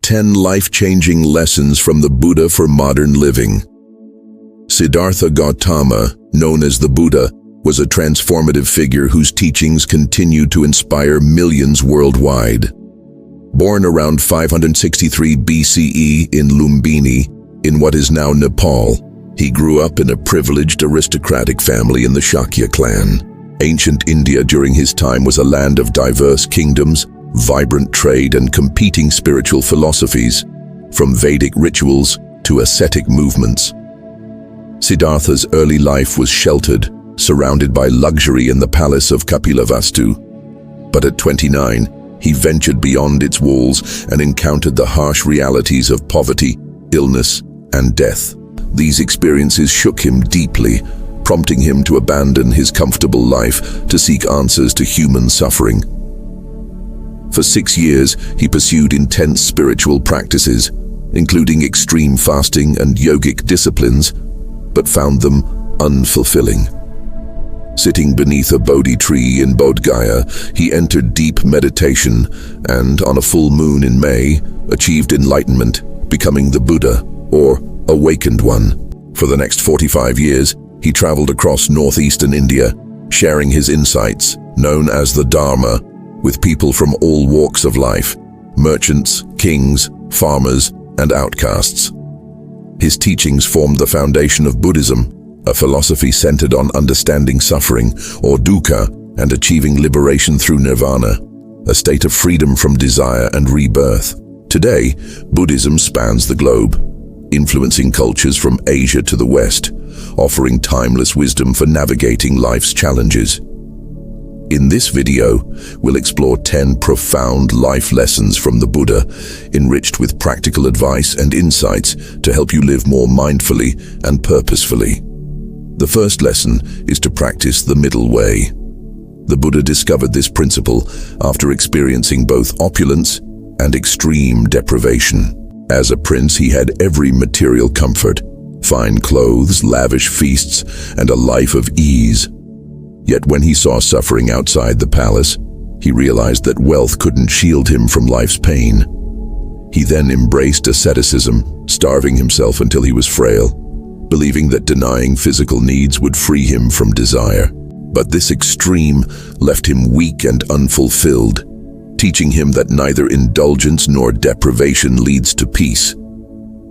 10 life-changing lessons from the Buddha for modern living. Siddhartha Gautama, known as the Buddha, was a transformative figure whose teachings continue to inspire millions worldwide. Born around 563 BCE in Lumbini, in what is now Nepal, he grew up in a privileged aristocratic family in the Shakya clan. Ancient India during his time was a land of diverse kingdoms, vibrant trade, and competing spiritual philosophies, from Vedic rituals to ascetic movements. Siddhartha's early life was sheltered, surrounded by luxury in the palace of Kapilavastu. But at 29, he ventured beyond its walls and encountered the harsh realities of poverty, illness, and death. These experiences shook him deeply, prompting him to abandon his comfortable life to seek answers to human suffering. For 6 years, he pursued intense spiritual practices, including extreme fasting and yogic disciplines, but found them unfulfilling. Sitting beneath a Bodhi tree in Bodh Gaya, he entered deep meditation and, on a full moon in May, achieved enlightenment, becoming the Buddha, or awakened one. For the next 45 years, he traveled across northeastern India, sharing his insights, known as the Dharma, with people from all walks of life: merchants, kings, farmers, and outcasts. His teachings formed the foundation of Buddhism, a philosophy centered on understanding suffering, or dukkha, and achieving liberation through nirvana, a state of freedom from desire and rebirth. Today, Buddhism spans the globe, influencing cultures from Asia to the West, offering timeless wisdom for navigating life's challenges. In this video, we'll explore 10 profound life lessons from the Buddha, enriched with practical advice and insights to help you live more mindfully and purposefully. The first lesson is to practice the middle way. The Buddha discovered this principle after experiencing both opulence and extreme deprivation. As a prince, he had every material comfort: fine clothes, lavish feasts, and a life of ease. Yet when he saw suffering outside the palace, he realized that wealth couldn't shield him from life's pain. He then embraced asceticism, starving himself until he was frail, believing that denying physical needs would free him from desire. But this extreme left him weak and unfulfilled, teaching him that neither indulgence nor deprivation leads to peace.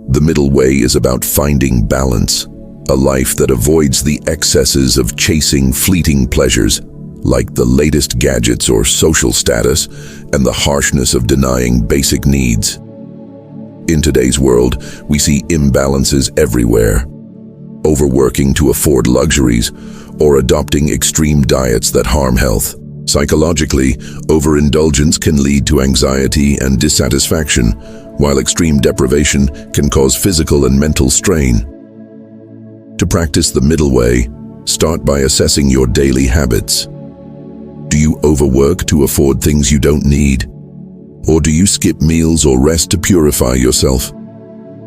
The middle way is about finding balance, a life that avoids the excesses of chasing fleeting pleasures, like the latest gadgets or social status, and the harshness of denying basic needs. In today's world, we see imbalances everywhere: overworking to afford luxuries, or adopting extreme diets that harm health. Psychologically, overindulgence can lead to anxiety and dissatisfaction, while extreme deprivation can cause physical and mental strain. To practice the middle way, start by assessing your daily habits. Do you overwork to afford things you don't need? Or do you skip meals or rest to purify yourself?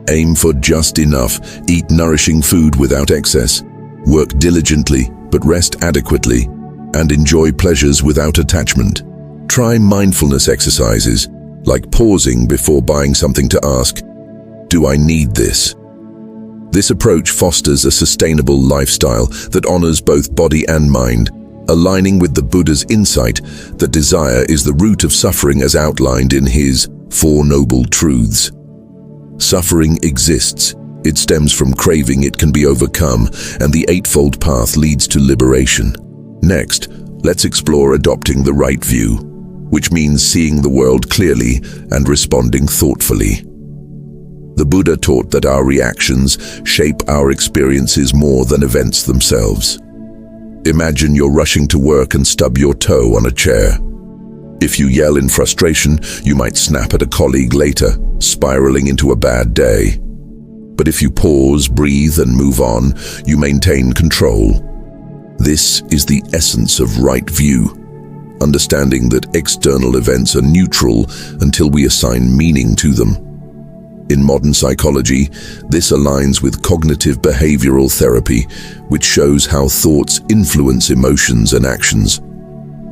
Aim for just enough, eat nourishing food without excess, work diligently but rest adequately, and enjoy pleasures without attachment. Try mindfulness exercises, like pausing before buying something to ask, "Do I need this?" This approach fosters a sustainable lifestyle that honors both body and mind, aligning with the Buddha's insight that desire is the root of suffering as outlined in his Four Noble Truths. Suffering exists. It stems from craving it can be overcome, and the Eightfold Path leads to liberation. Next, let's explore adopting the right view, which means seeing the world clearly and responding thoughtfully. The Buddha taught that our reactions shape our experiences more than events themselves. Imagine you're rushing to work and stub your toe on a chair. If you yell in frustration, you might snap at a colleague later, spiraling into a bad day. But if you pause, breathe, and move on, you maintain control. This is the essence of right view, understanding that external events are neutral until we assign meaning to them. In modern psychology, this aligns with cognitive behavioral therapy, which shows how thoughts influence emotions and actions.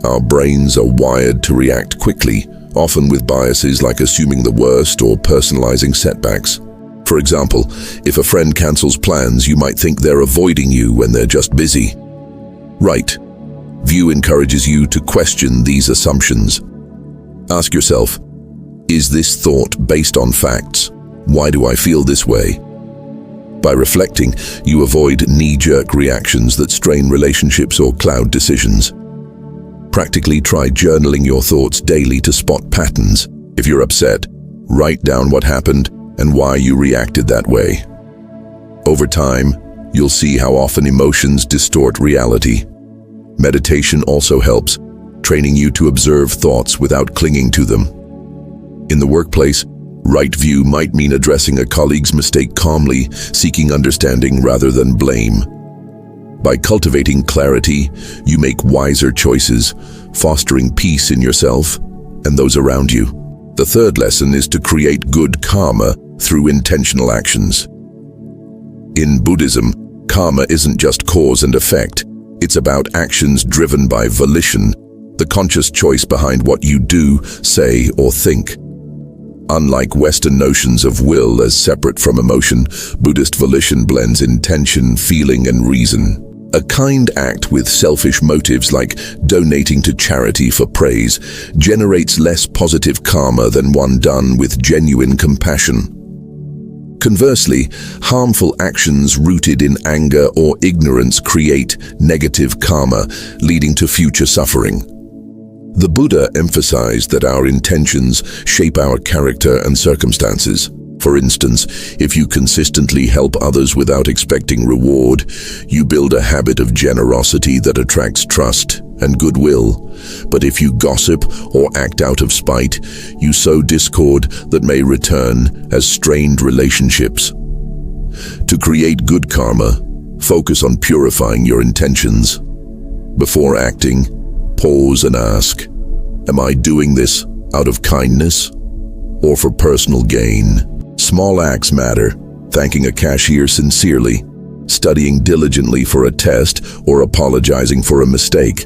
Our brains are wired to react quickly, often with biases like assuming the worst or personalizing setbacks. For example, if a friend cancels plans, you might think they're avoiding you when they're just busy. Right view encourages you to question these assumptions. Ask yourself, is this thought based on facts? Why do I feel this way? By reflecting, you avoid knee-jerk reactions that strain relationships or cloud decisions. Practically try journaling your thoughts daily to spot patterns. If you're upset, write down what happened and why you reacted that way. Over time, you'll see how often emotions distort reality. Meditation also helps, training you to observe thoughts without clinging to them. In the workplace, right view might mean addressing a colleague's mistake calmly, seeking understanding rather than blame. By cultivating clarity, you make wiser choices, fostering peace in yourself and those around you. The third lesson is to create good karma through intentional actions. In Buddhism, karma isn't just cause and effect. It's about actions driven by volition, the conscious choice behind what you do, say, or think. Unlike Western notions of will as separate from emotion, Buddhist volition blends intention, feeling, and reason. A kind act with selfish motives like donating to charity for praise generates less positive karma than one done with genuine compassion. Conversely, harmful actions rooted in anger or ignorance create negative karma, leading to future suffering. The Buddha emphasized that our intentions shape our character and circumstances. For instance, if you consistently help others without expecting reward, you build a habit of generosity that attracts trust and goodwill. But if you gossip or act out of spite, you sow discord that may return as strained relationships. To create good karma, focus on purifying your intentions. Before acting, pause and ask, am I doing this out of kindness or for personal gain? Small acts matter, thanking a cashier sincerely, studying diligently for a test, or apologizing for a mistake.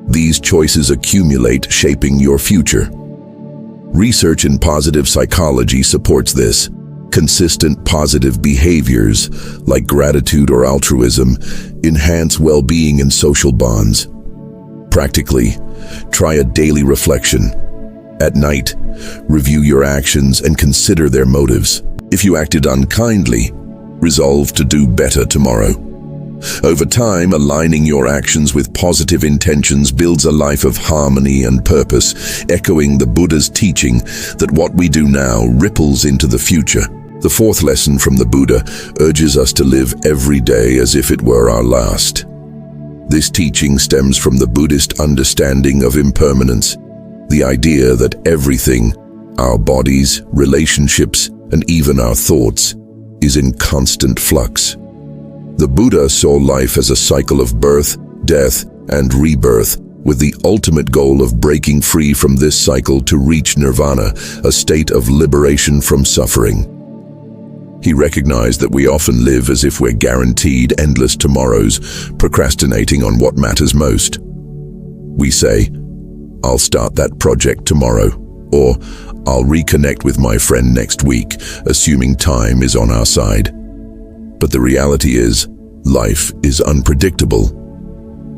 These choices accumulate, shaping your future. Research in positive psychology supports this. Consistent positive behaviors, like gratitude or altruism, enhance well-being and social bonds. Practically, try a daily reflection. At night, review your actions and consider their motives. If you acted unkindly, resolve to do better tomorrow. Over time, aligning your actions with positive intentions builds a life of harmony and purpose, echoing the Buddha's teaching that what we do now ripples into the future. The fourth lesson from the Buddha urges us to live every day as if it were our last. This teaching stems from the Buddhist understanding of impermanence, the idea that everything, our bodies, relationships, and even our thoughts, is in constant flux. The Buddha saw life as a cycle of birth, death, and rebirth, with the ultimate goal of breaking free from this cycle to reach nirvana, a state of liberation from suffering. He recognized that we often live as if we're guaranteed endless tomorrows, procrastinating on what matters most. We say, I'll start that project tomorrow, or I'll reconnect with my friend next week, assuming time is on our side. But the reality is, life is unpredictable.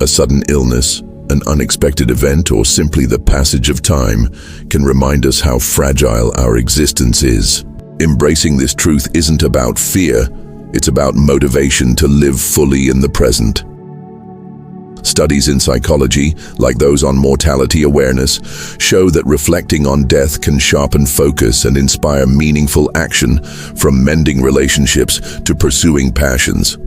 A sudden illness, an unexpected event, or simply the passage of time can remind us how fragile our existence is. Embracing this truth isn't about fear, it's about motivation to live fully in the present. Studies in psychology, like those on mortality awareness, show that reflecting on death can sharpen focus and inspire meaningful action, from mending relationships to pursuing passions.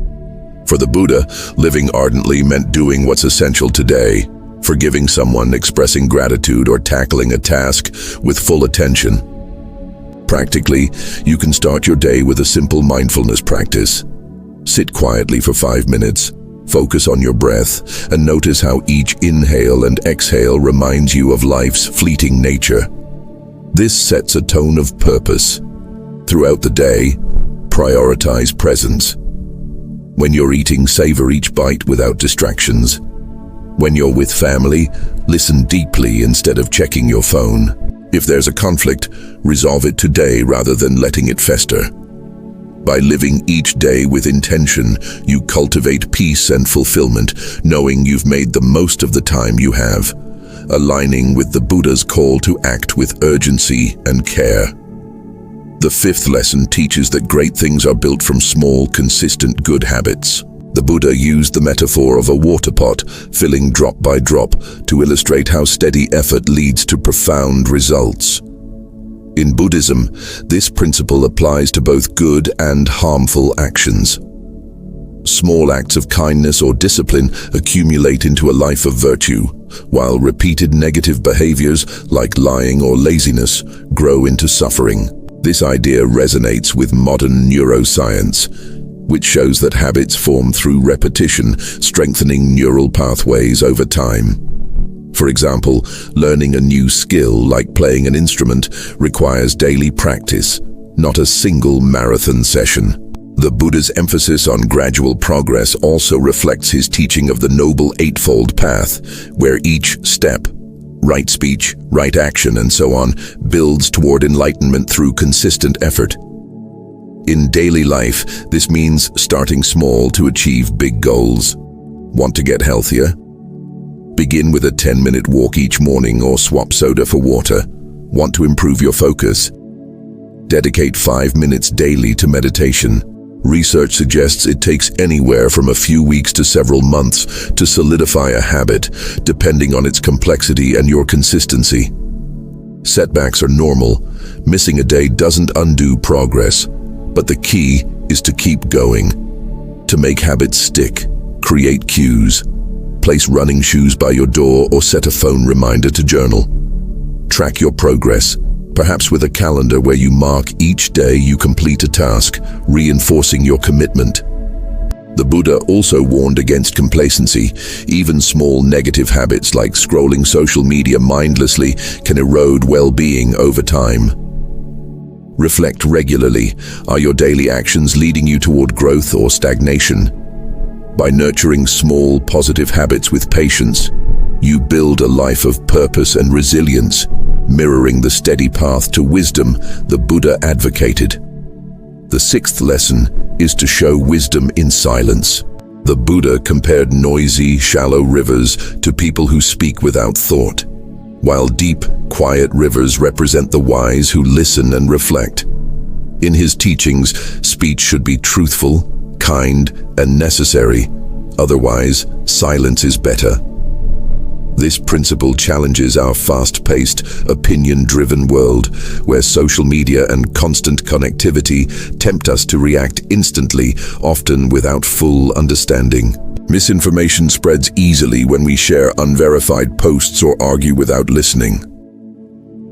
For the Buddha, living ardently meant doing what's essential today, forgiving someone, expressing gratitude, or tackling a task with full attention. Practically, you can start your day with a simple mindfulness practice. Sit quietly for 5 minutes. Focus on your breath and notice how each inhale and exhale reminds you of life's fleeting nature. This sets a tone of purpose. Throughout the day, prioritize presence. When you're eating, savor each bite without distractions. When you're with family, listen deeply instead of checking your phone. If there's a conflict, resolve it today rather than letting it fester. By living each day with intention, you cultivate peace and fulfillment, knowing you've made the most of the time you have, aligning with the Buddha's call to act with urgency and care. The fifth lesson teaches that great things are built from small, consistent good habits. The Buddha used the metaphor of a water pot, filling drop by drop, to illustrate how steady effort leads to profound results. In Buddhism, this principle applies to both good and harmful actions. Small acts of kindness or discipline accumulate into a life of virtue, while repeated negative behaviors, like lying or laziness, grow into suffering. This idea resonates with modern neuroscience, which shows that habits form through repetition, strengthening neural pathways over time. For example, learning a new skill like playing an instrument requires daily practice, not a single marathon session. The Buddha's emphasis on gradual progress also reflects his teaching of the Noble Eightfold Path, where each step, right speech, right action, and so on, builds toward enlightenment through consistent effort. In daily life, this means starting small to achieve big goals. Want to get healthier? Begin with a 10-minute walk each morning or swap soda for water. Want to improve your focus? Dedicate 5 minutes daily to meditation. Research suggests it takes anywhere from a few weeks to several months to solidify a habit, depending on its complexity and your consistency. Setbacks are normal. Missing a day doesn't undo progress. But the key is to keep going. To make habits stick, create cues. Place running shoes by your door or set a phone reminder to journal. Track your progress, perhaps with a calendar where you mark each day you complete a task, reinforcing your commitment. The Buddha also warned against complacency. Even small negative habits like scrolling social media mindlessly can erode well-being over time. Reflect regularly. Are your daily actions leading you toward growth or stagnation? By nurturing small, positive habits with patience, you build a life of purpose and resilience, mirroring the steady path to wisdom the Buddha advocated. The sixth lesson is to show wisdom in silence. The Buddha compared noisy, shallow rivers to people who speak without thought, while deep, quiet rivers represent the wise who listen and reflect. In his teachings, speech should be truthful, kind, and necessary. Otherwise, silence is better. This principle challenges our fast-paced, opinion-driven world, where social media and constant connectivity tempt us to react instantly, often without full understanding. Misinformation spreads easily when we share unverified posts or argue without listening.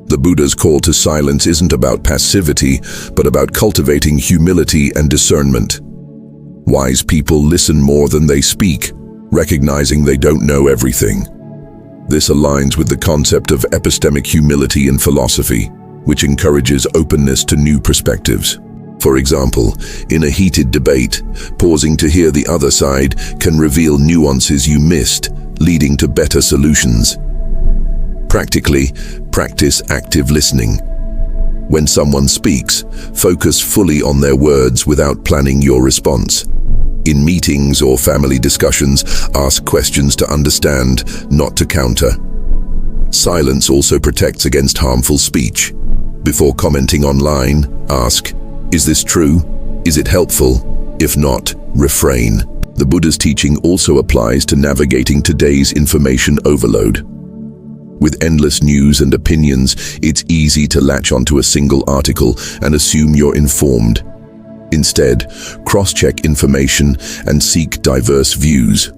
The Buddha's call to silence isn't about passivity, but about cultivating humility and discernment. Wise people listen more than they speak, recognizing they don't know everything. This aligns with the concept of epistemic humility in philosophy, which encourages openness to new perspectives. For example, in a heated debate, pausing to hear the other side can reveal nuances you missed, leading to better solutions. Practically, practice active listening. When someone speaks, focus fully on their words without planning your response. In meetings or family discussions, ask questions to understand, not to counter. Silence also protects against harmful speech. Before commenting online, ask, "Is this true? Is it helpful? If not, refrain." The Buddha's teaching also applies to navigating today's information overload. With endless news and opinions, it's easy to latch onto a single article and assume you're informed. Instead, cross-check information and seek diverse views.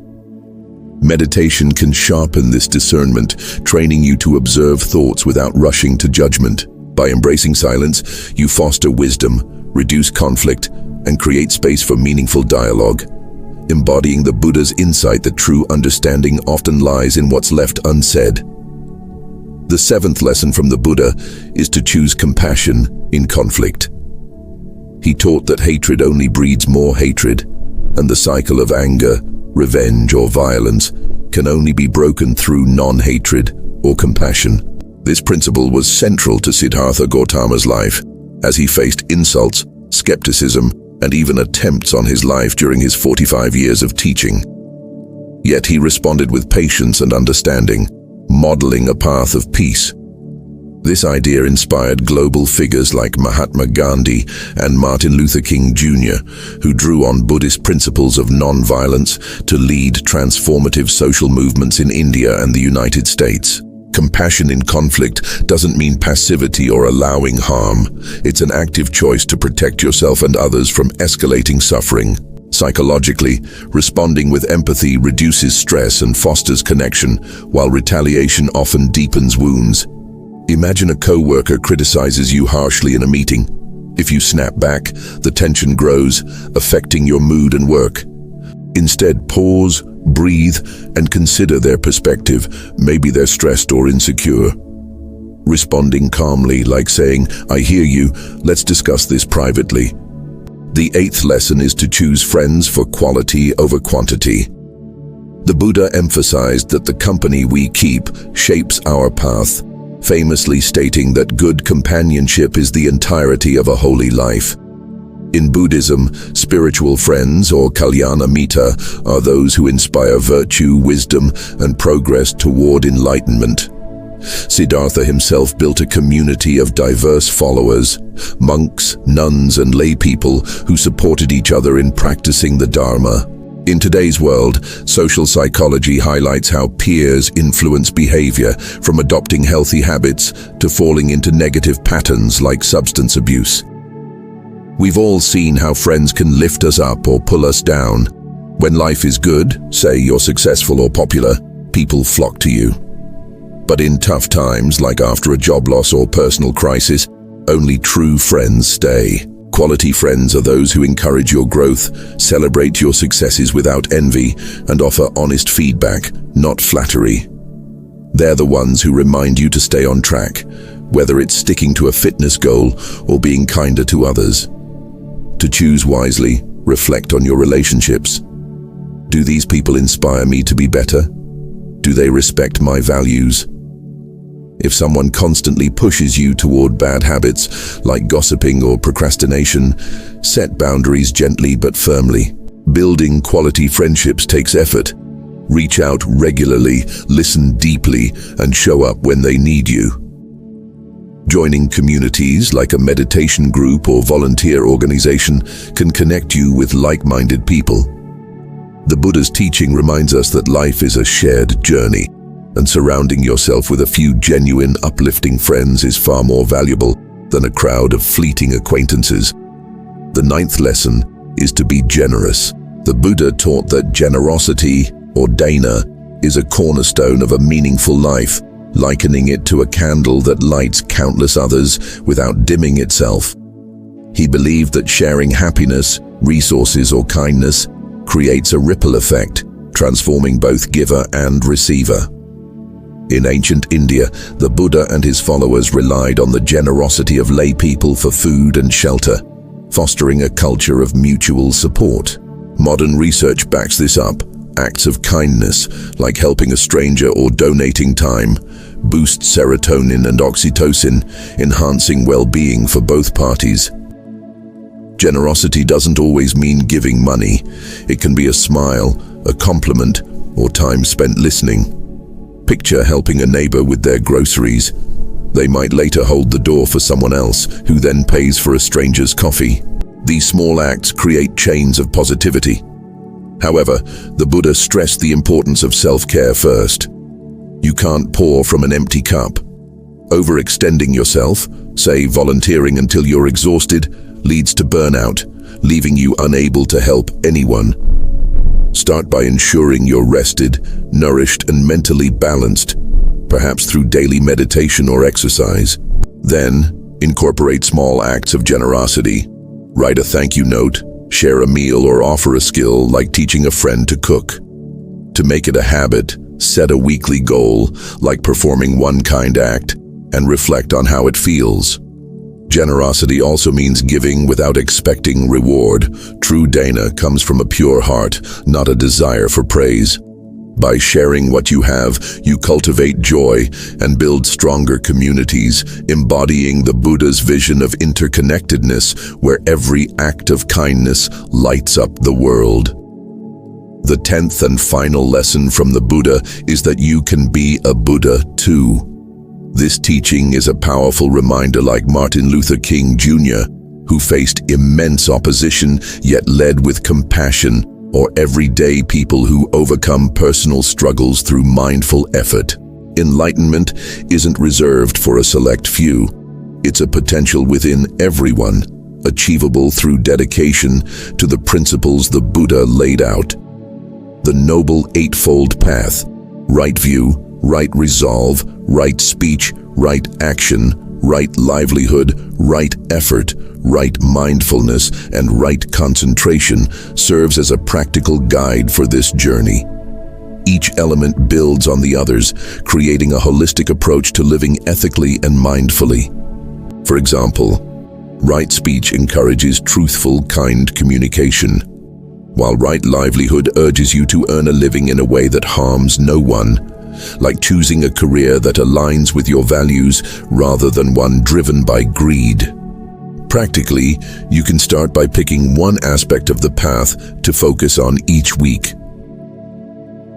Meditation can sharpen this discernment, training you to observe thoughts without rushing to judgment. By embracing silence, you foster wisdom, reduce conflict, and create space for meaningful dialogue, embodying the Buddha's insight that true understanding often lies in what's left unsaid. The seventh lesson from the Buddha is to choose compassion in conflict. He taught that hatred only breeds more hatred, and the cycle of anger, revenge, or violence can only be broken through non-hatred or compassion. This principle was central to Siddhartha Gautama's life, as he faced insults, skepticism, and even attempts on his life during his 45 years of teaching. Yet he responded with patience and understanding, modeling a path of peace. This idea inspired global figures like Mahatma Gandhi and Martin Luther King Jr., who drew on Buddhist principles of non-violence to lead transformative social movements in India and the United States. Compassion in conflict doesn't mean passivity or allowing harm. It's an active choice to protect yourself and others from escalating suffering. Psychologically, responding with empathy reduces stress and fosters connection, while retaliation often deepens wounds. Imagine a co-worker criticizes you harshly in a meeting. If you snap back, the tension grows, affecting your mood and work. Instead, pause, breathe, and consider their perspective. Maybe they're stressed or insecure. Responding calmly, like saying, "I hear you, let's discuss this privately." The 8th lesson is to choose friends for quality over quantity. The Buddha emphasized that the company we keep shapes our path, famously stating that good companionship is the entirety of a holy life. In Buddhism, spiritual friends, or kalyana mita, are those who inspire virtue, wisdom, and progress toward enlightenment. Siddhartha himself built a community of diverse followers, monks, nuns, and lay people who supported each other in practicing the Dharma. In today's world, social psychology highlights how peers influence behavior, from adopting healthy habits to falling into negative patterns like substance abuse. We've all seen how friends can lift us up or pull us down. When life is good, say you're successful or popular, people flock to you. But in tough times, like after a job loss or personal crisis, only true friends stay. Quality friends are those who encourage your growth, celebrate your successes without envy, and offer honest feedback, not flattery. They're the ones who remind you to stay on track, whether it's sticking to a fitness goal or being kinder to others. To choose wisely, reflect on your relationships. Do these people inspire me to be better? Do they respect my values? If someone constantly pushes you toward bad habits, like gossiping or procrastination, set boundaries gently but firmly. Building quality friendships takes effort. Reach out regularly, listen deeply, and show up when they need you. Joining communities like a meditation group or volunteer organization can connect you with like-minded people. The Buddha's teaching reminds us that life is a shared journey, and surrounding yourself with a few genuine, uplifting friends is far more valuable than a crowd of fleeting acquaintances. The 9th lesson is to be generous. The Buddha taught that generosity, or dana, is a cornerstone of a meaningful life, likening it to a candle that lights countless others without dimming itself. He believed that sharing happiness, resources, or kindness creates a ripple effect, transforming both giver and receiver. In ancient India, the Buddha and his followers relied on the generosity of lay people for food and shelter, fostering a culture of mutual support. Modern research backs this up. Acts of kindness, like helping a stranger or donating time, boost serotonin and oxytocin, enhancing well-being for both parties. Generosity doesn't always mean giving money. It can be a smile, a compliment, or time spent listening. Picture helping a neighbor with their groceries. They might later hold the door for someone else, who then pays for a stranger's coffee. These small acts create chains of positivity. However, the Buddha stressed the importance of self-care first. You can't pour from an empty cup. Overextending yourself, say volunteering until you're exhausted, leads to burnout, leaving you unable to help anyone. Start by ensuring you're rested, nourished, and mentally balanced, perhaps through daily meditation or exercise. Then, incorporate small acts of generosity. Write a thank you note, share a meal, or offer a skill like teaching a friend to cook. To make it a habit, set a weekly goal, like performing one kind act, and reflect on how it feels. Generosity also means giving without expecting reward. True dana comes from a pure heart, not a desire for praise. By sharing what you have, you cultivate joy and build stronger communities, embodying the Buddha's vision of interconnectedness, where every act of kindness lights up the world. The 10th and final lesson from the Buddha is that you can be a Buddha too. This teaching is a powerful reminder, like Martin Luther King Jr., who faced immense opposition yet led with compassion, or everyday people who overcome personal struggles through mindful effort. Enlightenment isn't reserved for a select few. It's a potential within everyone, achievable through dedication to the principles the Buddha laid out. The Noble Eightfold Path: right view, right resolve, right speech, right action, right livelihood, right effort, right mindfulness, and right concentration serves as a practical guide for this journey. Each element builds on the others, creating a holistic approach to living ethically and mindfully. For example, right speech encourages truthful, kind communication, while right livelihood urges you to earn a living in a way that harms no one, like choosing a career that aligns with your values rather than one driven by greed. Practically, you can start by picking one aspect of the path to focus on each week.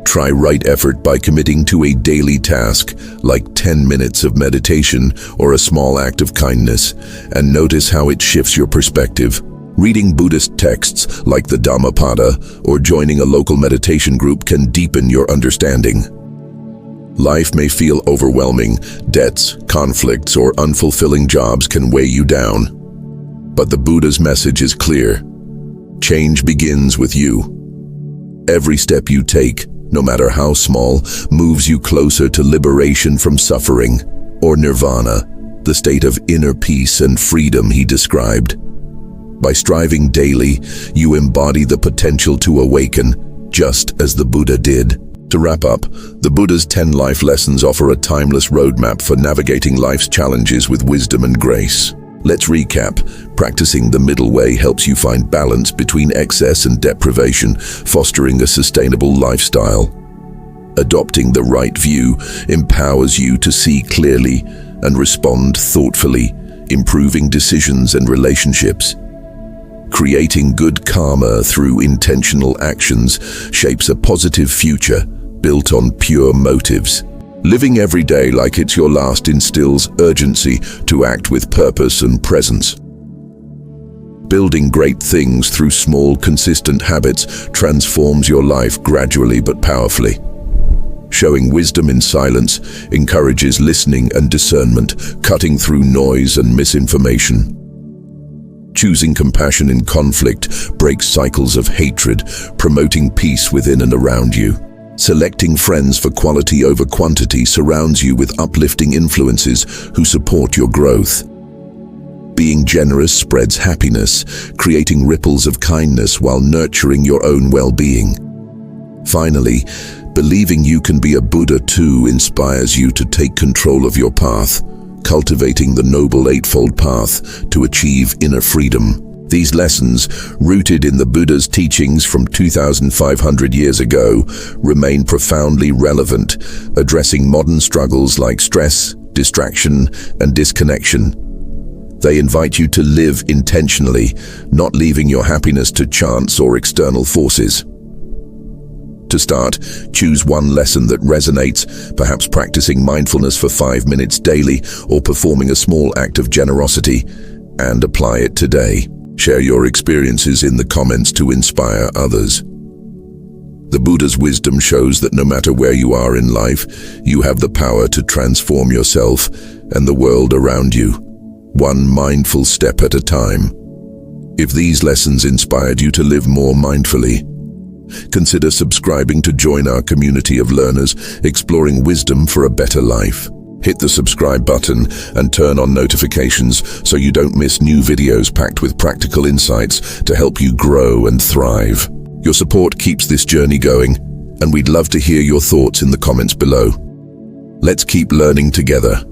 Try right effort by committing to a daily task, like 10 minutes of meditation or a small act of kindness, and notice how it shifts your perspective. Reading Buddhist texts like the Dhammapada or joining a local meditation group can deepen your understanding. Life may feel overwhelming. Debts, conflicts, or unfulfilling jobs can weigh you down. But the Buddha's message is clear. Change begins with you. Every step you take, no matter how small, moves you closer to liberation from suffering, or nirvana, the state of inner peace and freedom he described. By striving daily, you embody the potential to awaken, just as the Buddha did. To wrap up, the Buddha's 10 life lessons offer a timeless roadmap for navigating life's challenges with wisdom and grace. Let's recap. Practicing the middle way helps you find balance between excess and deprivation, fostering a sustainable lifestyle. Adopting the right view empowers you to see clearly and respond thoughtfully, improving decisions and relationships. Creating good karma through intentional actions shapes a positive future built on pure motives. Living every day like it's your last instills urgency to act with purpose and presence. Building great things through small, consistent habits transforms your life gradually but powerfully. Showing wisdom in silence encourages listening and discernment, cutting through noise and misinformation. Choosing compassion in conflict breaks cycles of hatred, promoting peace within and around you. Selecting friends for quality over quantity surrounds you with uplifting influences who support your growth. Being generous spreads happiness, creating ripples of kindness while nurturing your own well-being. Finally, believing you can be a Buddha too inspires you to take control of your path, cultivating the Noble Eightfold Path to achieve inner freedom. These lessons, rooted in the Buddha's teachings from 2,500 years ago, remain profoundly relevant, addressing modern struggles like stress, distraction, and disconnection. They invite you to live intentionally, not leaving your happiness to chance or external forces. To start, choose one lesson that resonates, perhaps practicing mindfulness for 5 minutes daily or performing a small act of generosity, and apply it today. Share your experiences in the comments to inspire others. The Buddha's wisdom shows that no matter where you are in life, you have the power to transform yourself and the world around you, one mindful step at a time. If these lessons inspired you to live more mindfully, consider subscribing to join our community of learners exploring wisdom for a better life. Hit the subscribe button and turn on notifications so you don't miss new videos packed with practical insights to help you grow and thrive. Your support keeps this journey going, and we'd love to hear your thoughts in the comments below. Let's keep learning together.